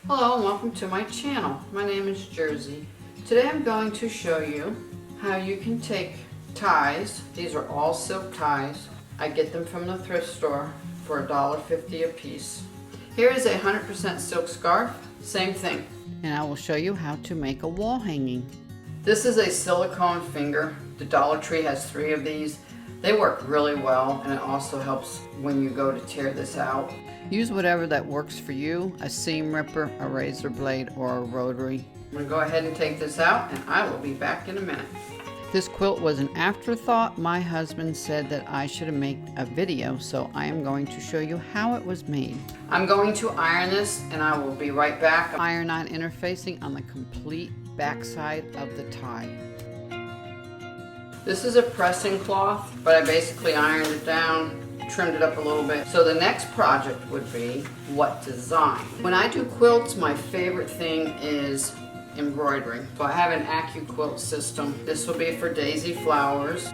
Hello and welcome to my channel. My name is Jersey. Today I'm going to show you how you can take ties. These are all silk ties. I get them from the thrift store for $1.50 a piece. Here is a 100% silk scarf. Same thing. And I will show you how to make a wall hanging. This is a silicone finger. The Dollar Tree has 3 of these. They work really well, and it also helps when you go to tear this out. Use whatever that works for you, a seam ripper, a razor blade, or a rotary. I'm going to go ahead and take this out, and I will be back in a minute. This quilt was an afterthought. My husband said that I should make a video, so I am going to show you how it was made. I'm going to iron this, and I will be right back. Iron-on interfacing on the complete backside of the tie. This is a pressing cloth, but I basically ironed it down, trimmed it up a little bit. So the next project would be what design. When I do quilts, my favorite thing is embroidery. So I have an AccuQuilt system. This will be for daisy flowers.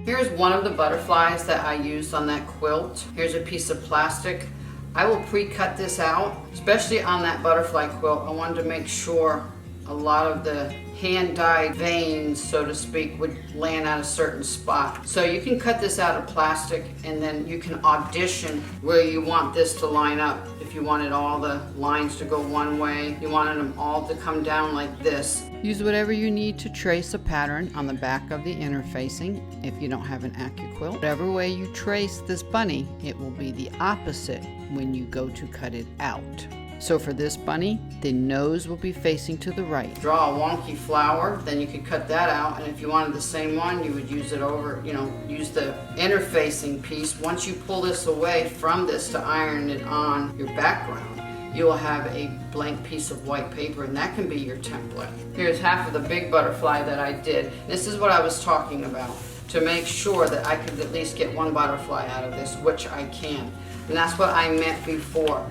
Here's one of the butterflies that I used on that quilt. Here's a piece of plastic. I will pre-cut this out, especially on that butterfly quilt. I wanted to make sure a lot of the hand-dyed veins, so to speak, would land at a certain spot. So you can cut this out of plastic, and then you can audition where you want this to line up. If you wanted all the lines to go one way, you wanted them all to come down like this. Use whatever you need to trace a pattern on the back of the interfacing if you don't have an AccuQuilt. Whatever way you trace this bunny, it will be the opposite when you go to cut it out. So for this bunny, the nose will be facing to the right. Draw a wonky flower, then you could cut that out, and if you wanted the same one, you would use it over, use the interfacing piece. Once you pull this away from this to iron it on your background, you will have a blank piece of white paper, and that can be your template. Here's half of the big butterfly that I did. This is what I was talking about, to make sure that I could at least get one butterfly out of this, which I can. And that's what I meant before.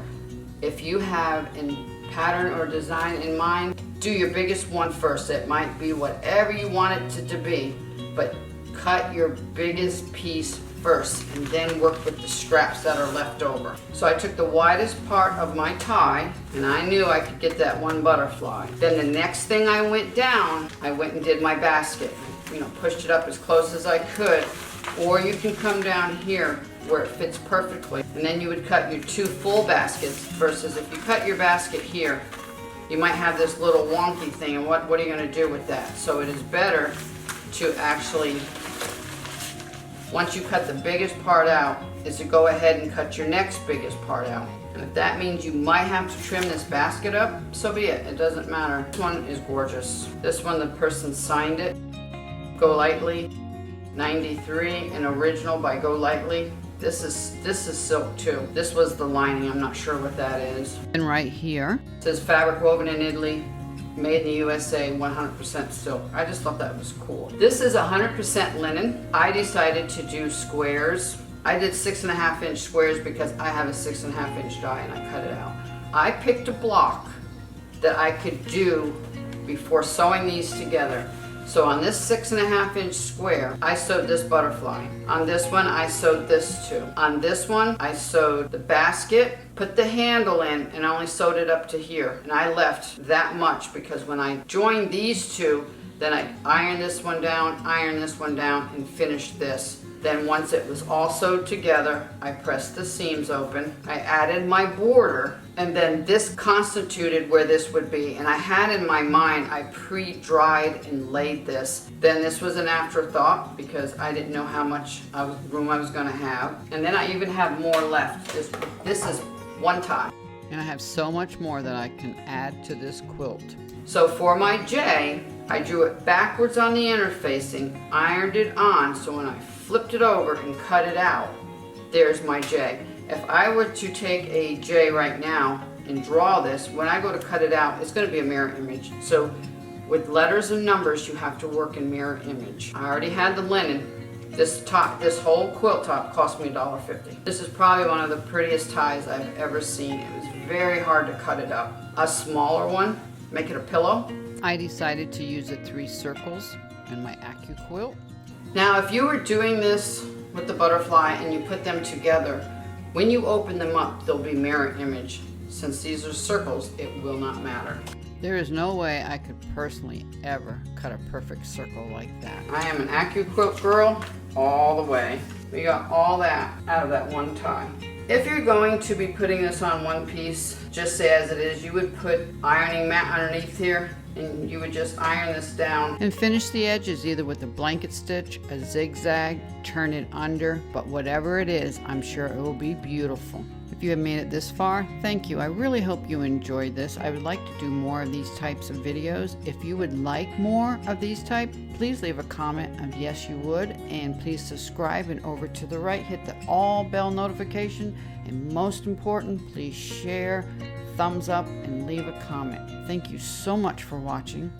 If you have a pattern or design in mind, do your biggest one first. It might be whatever you want it to be, but cut your biggest piece first and then work with the scraps that are left over. So I took the widest part of my tie, and I knew I could get that one butterfly. Then the next thing I went down, I went and did my basket. Pushed it up as close as I could, or you can come down here where it fits perfectly, and then you would cut your 2 full baskets, versus if you cut your basket here, you might have this little wonky thing, and what are you going to do with that? So it is better to actually, once you cut the biggest part out, is to go ahead and cut your next biggest part out. And if that means you might have to trim this basket up, so be it. It doesn't matter. This one is gorgeous. This one, the person signed it. Go Lightly 93, an original by Go Lightly. This is silk too. This was the lining. I'm not sure what that is. And right here it says fabric woven in Italy, made in the USA, 100% silk. I just thought that was cool. This is 100% linen. I decided to do squares. I did 6.5-inch squares because I have a 6.5-inch die and I cut it out. I picked a block that I could do before sewing these together. So on this 6.5-inch square, I sewed this butterfly. On this one, I sewed this too. On this one, I sewed the basket, put the handle in, and I only sewed it up to here. And I left that much because when I joined these two, then I ironed this one down, and finished this. Then once it was all sewed together, I pressed the seams open. I added my border, and then this constituted where this would be. And I had in my mind, I pre-dried and laid this. Then this was an afterthought because I didn't know how much room I was going to have. And then I even have more left. This is one tie. And I have so much more that I can add to this quilt. So for my J, I drew it backwards on the interfacing, ironed it on, so when I flipped it over and cut it out, there's my J. If I were to take a J right now and draw this, when I go to cut it out, it's going to be a mirror image. So with letters and numbers, you have to work in mirror image. I already had the linen. This whole quilt top cost me $1.50. This is probably one of the prettiest ties I've ever seen. It was very hard to cut it up. A smaller one, make it a pillow. I decided to use the 3 circles in my AccuQuilt. Now if you were doing this with the butterfly and you put them together, When you open them up, they'll be mirror image. Since these are circles, it will not matter. There is no way I could personally ever cut a perfect circle like that. I am an AccuQuilt girl all the way. We got all that out of that one tie. If you're going to be putting this on one piece, just say as it is, you would put ironing mat underneath here and you would just iron this down. And finish the edges either with a blanket stitch, a zigzag, turn it under, but whatever it is, I'm sure it will be beautiful. If you have made it this far, thank you. I really hope you enjoyed this. I would like to do more of these types of videos. If you would like more of these type, please leave a comment of yes you would, and please subscribe, and over to the right hit the all bell notification, and most important, please share, thumbs up, and leave a comment. Thank you so much for watching.